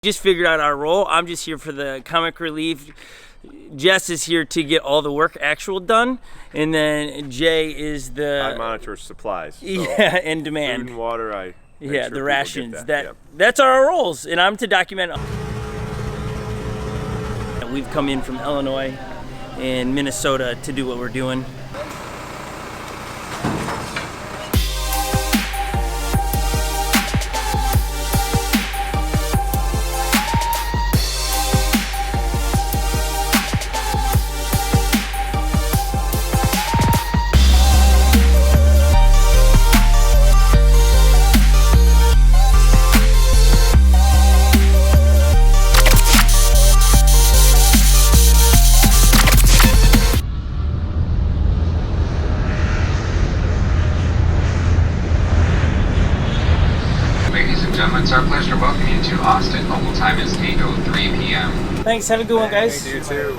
Just figured out our role. I'm just here for the comic relief. Jess is here to get all the work actual done, and then Jay is the I monitor supplies. So yeah, and demand. Food and water. I yeah, sure the rations. Yep. That's our roles, and I'm to document. We've come in from Illinois and Minnesota to do what we're doing. It's our pleasure to welcome you to Austin. Local time is 8:03 p.m. Thanks. Have a good one, guys. You too.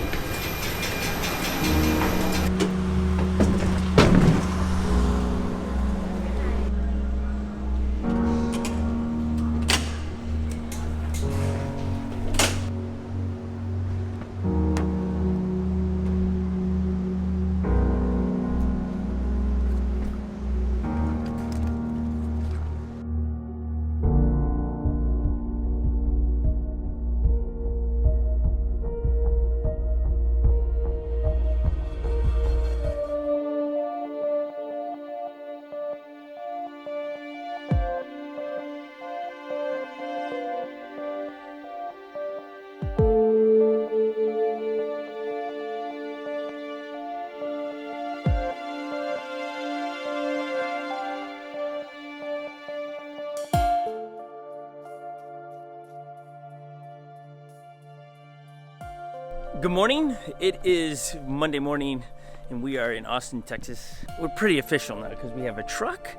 Good morning. It is Monday morning and we are in Austin, Texas. We're pretty official now because we have a truck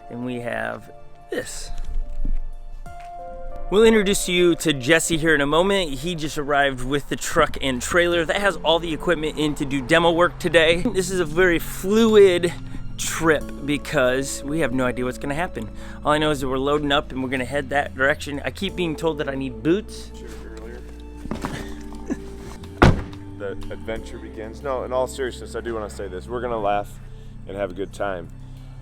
and we have this. We'll introduce you to Jesse here in a moment. He just arrived with the truck and trailer that has all the equipment in to do demo work today. This is a very fluid trip because we have no idea what's gonna happen. All I know is that we're loading up and we're gonna head that direction. I keep being told that I need boots. The adventure begins. No, in all seriousness, I do want to say this. We're going to laugh and have a good time,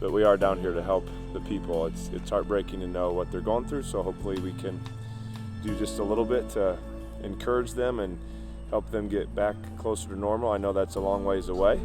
but we are down here to help the people. It's heartbreaking to know what they're going through, so hopefully we can do just a little bit to encourage them and help them get back closer to normal. I know that's a long ways away.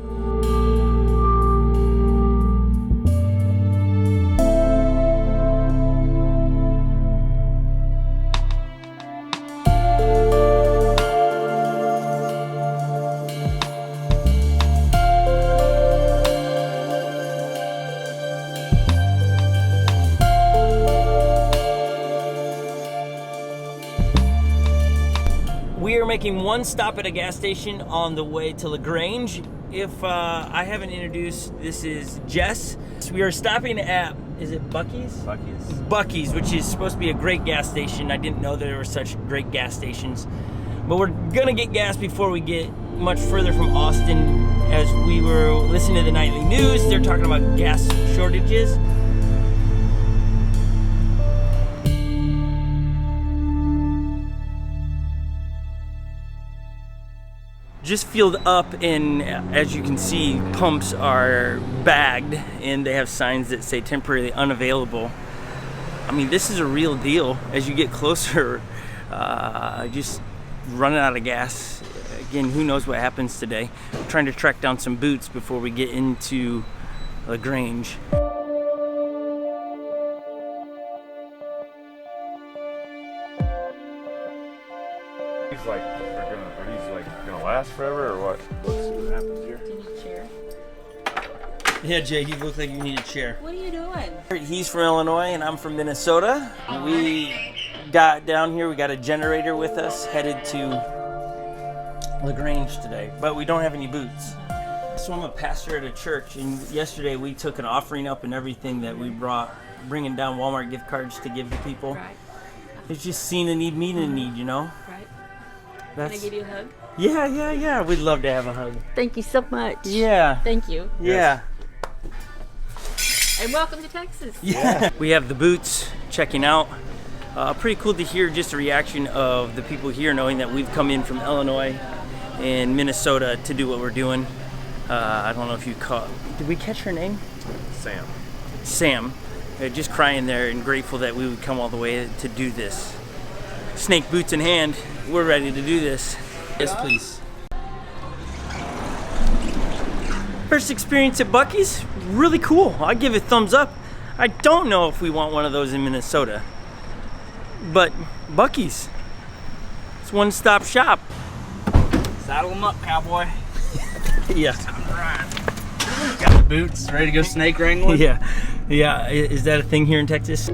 We are making one stop at a gas station on the way to LaGrange. If I haven't introduced, this is Jess. We are stopping at, is it Buc-ee's? Buc-ee's, which is supposed to be a great gas station. I didn't know there were such great gas stations. But we're gonna get gas before we get much further from Austin. As we were listening to the nightly news, they're talking about gas shortages. Just filled up, and as you can see, pumps are bagged and they have signs that say temporarily unavailable. I mean, this is a real deal. As you get closer, just running out of gas. Again, who knows what happens today. I'm trying to track down some boots before we get into LaGrange. He's like, are these like gonna last forever or what? Let's see what happens here. Do you need a chair? Yeah, Jay, you look like you need a chair. What are you doing? He's from Illinois and I'm from Minnesota. We got down here, we got a generator with us, headed to LaGrange today, but we don't have any boots. So I'm a pastor at a church, and yesterday we took an offering up and everything that we brought, bringing down Walmart gift cards to give to people. Right. It's just seeing the need, meeting the need, you know? Right. That's, Can I give you a hug? Yeah. We'd love to have a hug. Thank you so much. Yeah. Thank you. Yeah. And welcome to Texas. Yeah. We have the boots checking out. Pretty cool to hear just the reaction of the people here, knowing that we've come in from Illinois and Minnesota to do what we're doing. I don't know if you caught. Did we catch her name? Sam. Sam. Just crying there and grateful that we would come all the way to do this. Snake boots in hand, we're ready to do this. Yes, please. First experience at Buc-ee's, really cool. I give it a thumbs up. I don't know if we want one of those in Minnesota, but Buc-ee's, it's one-stop shop. Saddle them up, cowboy. Yeah. Time to ride. Got the boots, ready to go snake wrangling? Yeah. Is that a thing here in Texas?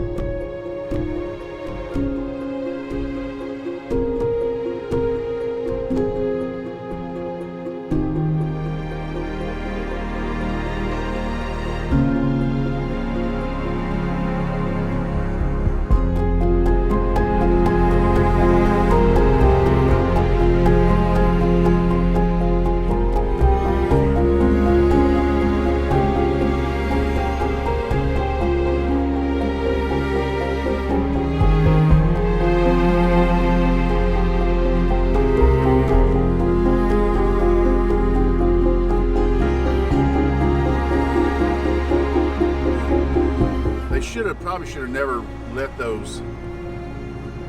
Probably should have never let those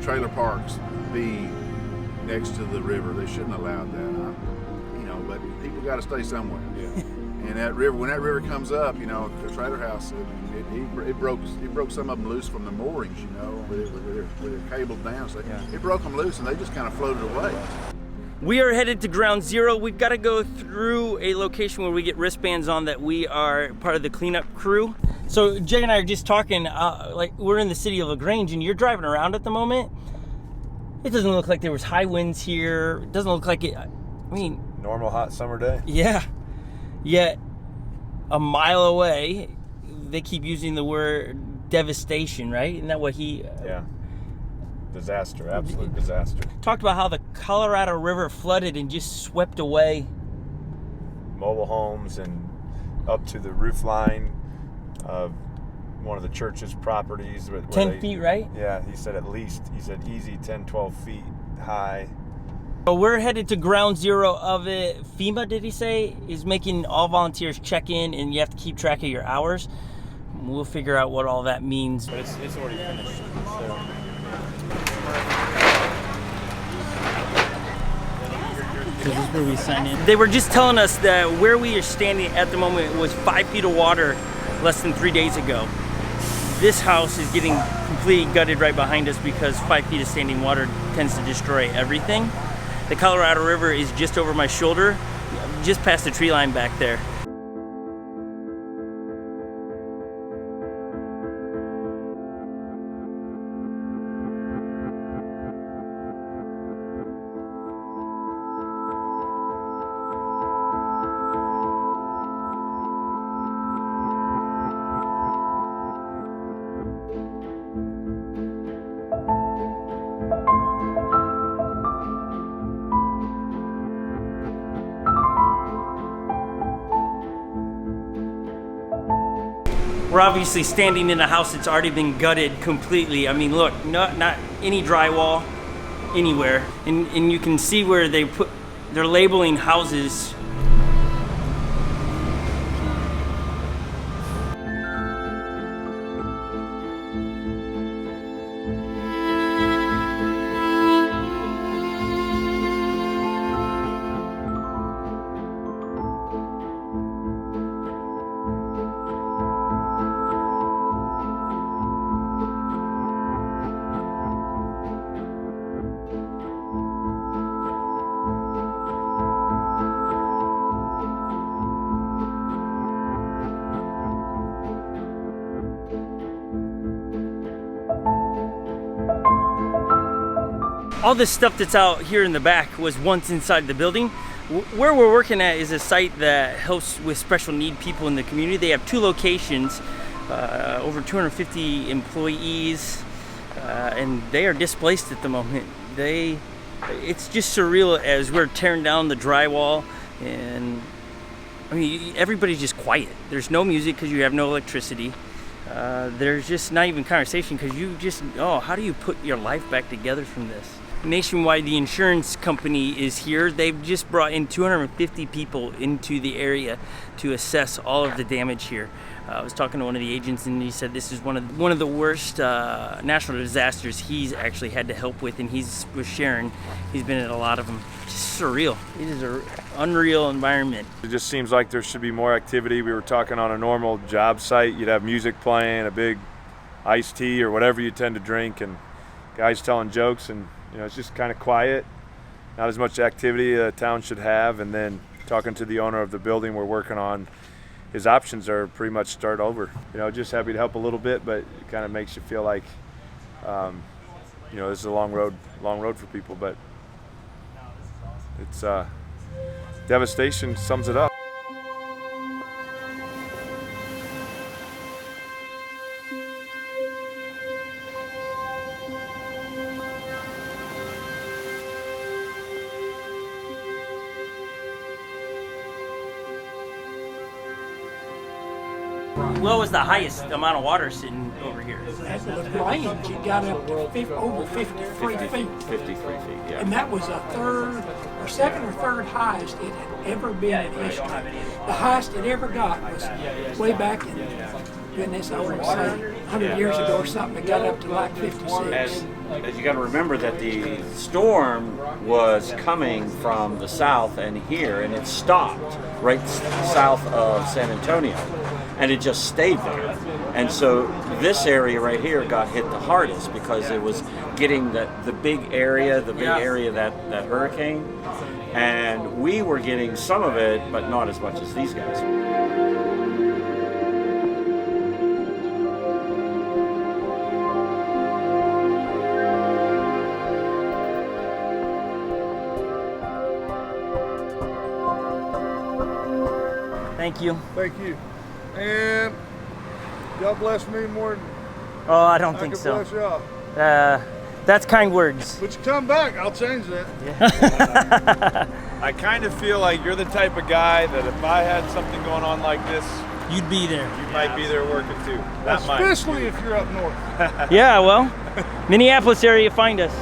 trailer parks be next to the river. They shouldn't have allowed that. But people got to stay somewhere. Yeah. And that river, when that river comes up, the trailer house, it broke some of them loose from the moorings, where they're cabled down. So it broke them loose, and they just kind of floated away. We are headed to ground zero. We've got to go through a location where we get wristbands on that we are part of the cleanup crew. So Jay and I are just talking, like we're in the city of LaGrange, and you're driving around at the moment. It doesn't look like there was high winds here. It doesn't look like it, Normal hot summer day. Yeah. Yet, a mile away, they keep using the word devastation, right? Isn't that what he... Yeah. Disaster, absolute disaster. Talked about how the Colorado River flooded and just swept away mobile homes and up to the roof line of one of the church's properties. 10 feet, right? Yeah, he said at least. He said easy 10, 12 feet high. So we're headed to ground zero of it. FEMA, did he say, is making all volunteers check in, and you have to keep track of your hours. We'll figure out what all that means. But it's already finished. So. This is where we sign in. They were just telling us that where we are standing at the moment was 5 feet of water less than 3 days ago. This house is getting completely gutted right behind us because 5 feet of standing water tends to destroy everything. The Colorado River is just over my shoulder, just past the tree line back there. We're obviously standing in a house that's already been gutted completely. I mean, look, not any drywall anywhere. And you can see where they're labeling houses. All this stuff that's out here in the back was once inside the building. Where we're working at is a site that helps with special need people in the community. They have 2 locations, over 250 employees, and they are displaced at the moment. It's just surreal as we're tearing down the drywall, and I mean, everybody's just quiet. There's no music because you have no electricity. there's just not even conversation because how do you put your life back together from this? Nationwide, the insurance company is here. They've just brought in 250 people into the area to assess all of the damage here. I was talking to one of the agents, and he said this is one of the worst natural disasters he's actually had to help with, and he's sharing. He's been in a lot of them. Just surreal. It is an unreal environment. It just seems like there should be more activity. We were talking on a normal job site. You'd have music playing, a big iced tea or whatever you tend to drink, and guys telling jokes, and it's just kind of quiet. Not as much activity a town should have. And then talking to the owner of the building we're working on, his options are pretty much start over. Just happy to help a little bit, but it kind of makes you feel like, this is a long road for people. But it's devastation sums it up. What was the highest amount of water sitting over here? At the range, it got up to over 53 feet. 53 feet, yeah. And that was second or third highest it had ever been in history. The highest it ever got was way back in, goodness, I want to say 100 years ago or something. It got up to like 56. As you got to remember that the storm was coming from the south and here, and it stopped right south of San Antonio, and it just stayed there. And so this area right here got hit the hardest because it was getting the big area that hurricane, and we were getting some of it, but not as much as these guys. Thank you. Thank you. And God bless me more than Oh, I don't I think can so. bless y'all. That's kind words. But you come back, I'll change that. I kind of feel like you're the type of guy that if I had something going on like this, You'd be there. you might be there working too. Not mine. Especially if you're up north. Yeah, well, Minneapolis area, find us.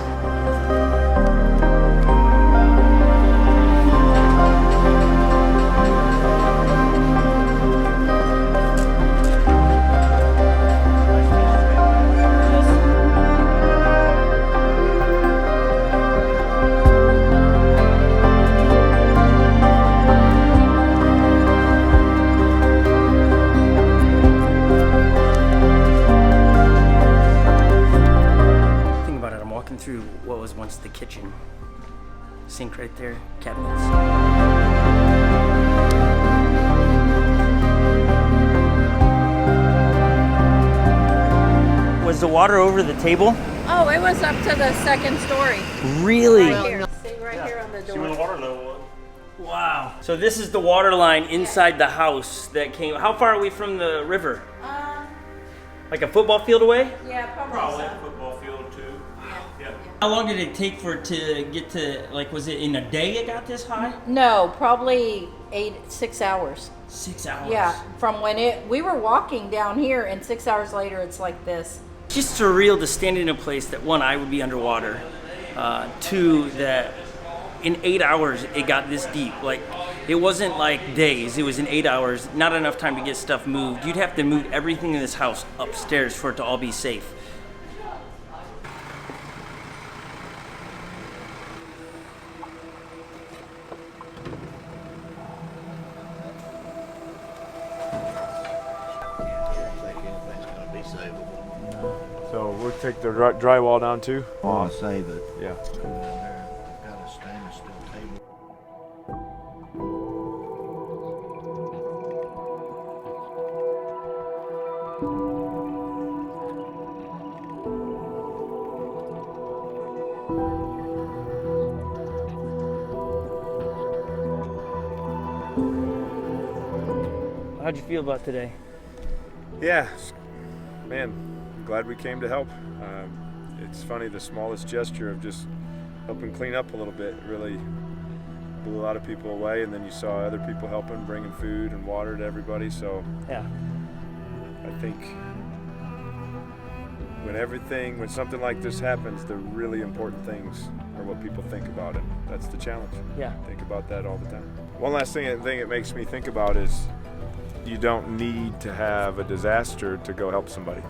Through what was once the kitchen. Sink right there, cabinets. Was the water over the table? Oh, it was up to the second story. Really? Right here. See right here on the door. the water level was. Wow. So this is the water line inside the house that came. How far are we from the river? Like a football field away? Yeah, probably so. Football field too. Yeah. How long did it take for it to get to, like, was it in a day it got this high? No, probably 6 hours. 6 hours. Yeah, from when we were walking down here, and 6 hours later, it's like this. Just surreal to stand in a place that, one, I would be underwater. Two, that in 8 hours it got this deep. Like, it wasn't like days, it was in 8 hours, not enough time to get stuff moved. You'd have to move everything in this house upstairs for it to all be safe. So we'll take the drywall down too. Oh, I'll save it. Yeah. I've got a stainless steel table. How'd you feel about today? Yeah, man, I'm glad we came to help. It's funny, the smallest gesture of just helping clean up a little bit really blew a lot of people away, and then you saw other people helping, bringing food and water to everybody. So Yeah. I think when something like this happens, the really important things are what people think about it. That's the challenge. Yeah. Think about that all the time. One last thing it makes me think about is you don't need to have a disaster to go help somebody.